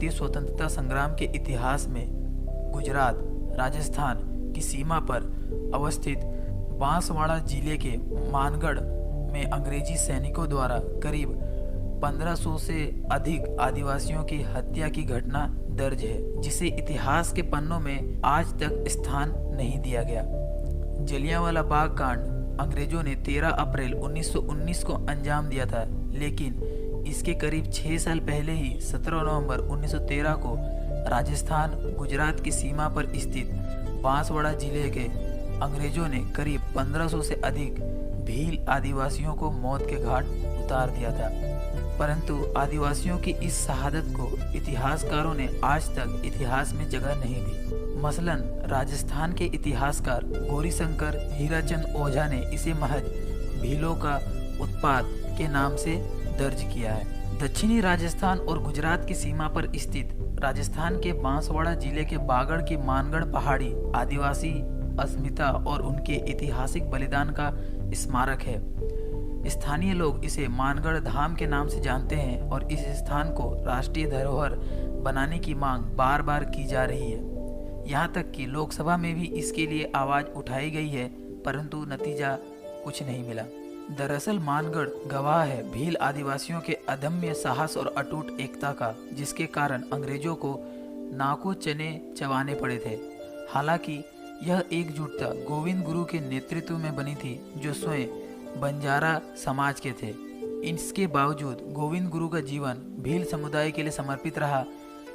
भारतीय स्वतंत्रता संग्राम के इतिहास में गुजरात राजस्थान की सीमा पर अवस्थित बांसवाड़ा जिले के मानगढ़ में अंग्रेजी सैनिकों द्वारा करीब 1500 से अधिक आदिवासियों की हत्या की घटना दर्ज है, जिसे इतिहास के पन्नों में आज तक स्थान नहीं दिया गया। जलियांवाला बाग कांड अंग्रेजों ने 13 अप्रैल 1919 को अंजाम दिया था, लेकिन इसके करीब 6 साल पहले ही 17 नवंबर 1913 को राजस्थान गुजरात की सीमा पर स्थित बांसवाड़ा जिले के अंग्रेजों ने करीब 1500 से अधिक भील आदिवासियों को मौत के घाट उतार दिया था। परंतु आदिवासियों की इस शहादत को इतिहासकारों ने आज तक इतिहास में जगह नहीं दी। मसलन राजस्थान के इतिहासकार गौरीशंकर हीराचंद ओझा ने इसे महज भीलों का उत्पाद के नाम से दर्ज किया है। दक्षिणी राजस्थान और गुजरात की सीमा पर स्थित राजस्थान के बांसवाड़ा जिले के बागड़ की मानगढ़ पहाड़ी आदिवासी अस्मिता और उनके ऐतिहासिक बलिदान का स्मारक है। स्थानीय लोग इसे मानगढ़ धाम के नाम से जानते हैं और इस स्थान को राष्ट्रीय धरोहर बनाने की मांग बार बार की जा रही है। यहाँ तक कि लोकसभा में भी इसके लिए आवाज उठाई गई है, परंतु नतीजा कुछ नहीं मिला। दरअसल मानगढ़ गवाह है भील आदिवासियों के अदम्य साहस और अटूट एकता का, जिसके कारण अंग्रेजों को नाकों चने चबाने पड़े थे। हालांकि यह एकजुटता गोविंद गुरु के नेतृत्व में बनी थी, जो स्वयं बंजारा समाज के थे। इसके बावजूद गोविंद गुरु का जीवन भील समुदाय के लिए समर्पित रहा।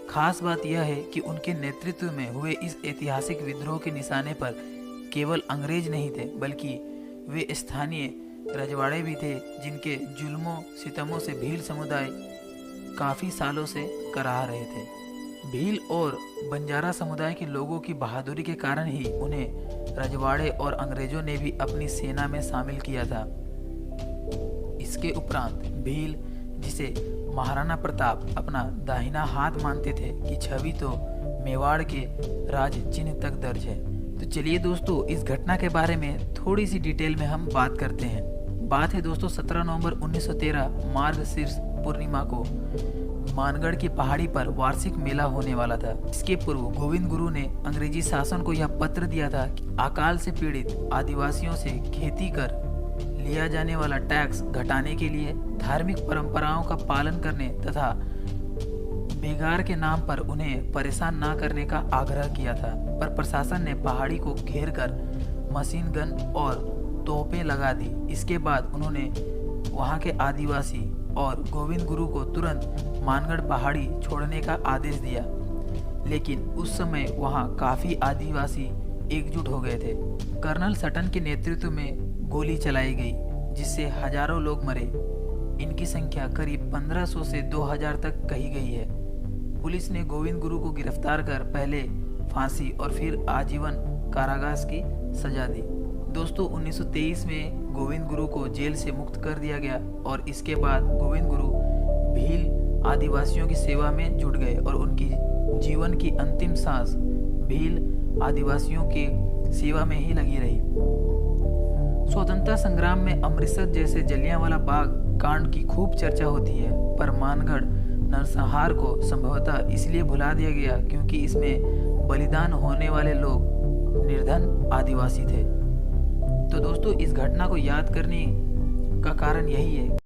खास बात यह है कि उनके नेतृत्व में हुए इस ऐतिहासिक विद्रोह के निशाने पर केवल अंग्रेज नहीं थे, बल्कि वे स्थानीय रजवाड़े भी थे, जिनके जुल्मों सितमों से भील समुदाय काफ़ी सालों से कराह रहे थे। भील और बंजारा समुदाय के लोगों की बहादुरी के कारण ही उन्हें रजवाड़े और अंग्रेजों ने भी अपनी सेना में शामिल किया था। इसके उपरांत भील, जिसे महाराणा प्रताप अपना दाहिना हाथ मानते थे, की छवि तो मेवाड़ के राज चिन्ह तक दर्ज है। तो चलिए दोस्तों, इस घटना के बारे में थोड़ी सी डिटेल में हम बात करते हैं। बात है दोस्तों 17 नवंबर 1913 मार्गशीर्ष पूर्णिमा को मानगढ़ की पहाड़ी पर वार्षिक मेला होने वाला था। इसके पूर्व गोविंद गुरु ने अंग्रेजी शासन को यह पत्र दिया था कि अकाल से पीड़ित आदिवासियों से खेती कर लिया जाने वाला टैक्स घटाने के लिए धार्मिक परंपराओं का पालन करने तथा बेगार के नाम पर उन्हें परेशान न करने का आग्रह किया था। पर प्रशासन ने पहाड़ी को घेर कर मशीन गन और तोपें लगा दी। इसके बाद उन्होंने वहां के आदिवासी और गोविंद गुरु को तुरंत मानगढ़ पहाड़ी छोड़ने का आदेश दिया, लेकिन उस समय वहां काफी आदिवासी एकजुट हो गए थे। कर्नल सटन के नेतृत्व में गोली चलाई गई, जिससे हजारों लोग मरे। इनकी संख्या करीब 1500 से 2000 तक कही गई है। पुलिस ने गोविंद गुरु को गिरफ्तार कर पहले फांसी और फिर आजीवन कारावास की सजा दी। दोस्तों 1923 में गोविंद गुरु को जेल से मुक्त कर दिया गया और इसके बाद गोविंद गुरु भील आदिवासियों की सेवा में जुट गए और उनकी जीवन की अंतिम सांस भील आदिवासियों की सेवा में ही लगी रही। स्वतंत्रता संग्राम में अमृतसर जैसे जलियांवाला बाग कांड की खूब चर्चा होती है, पर मानगढ़ नरसंहार को संभवतः इसलिए भुला दिया गया क्योंकि इसमें बलिदान होने वाले लोग निर्धन आदिवासी थे। तो दोस्तों इस घटना को याद करने का कारण यही है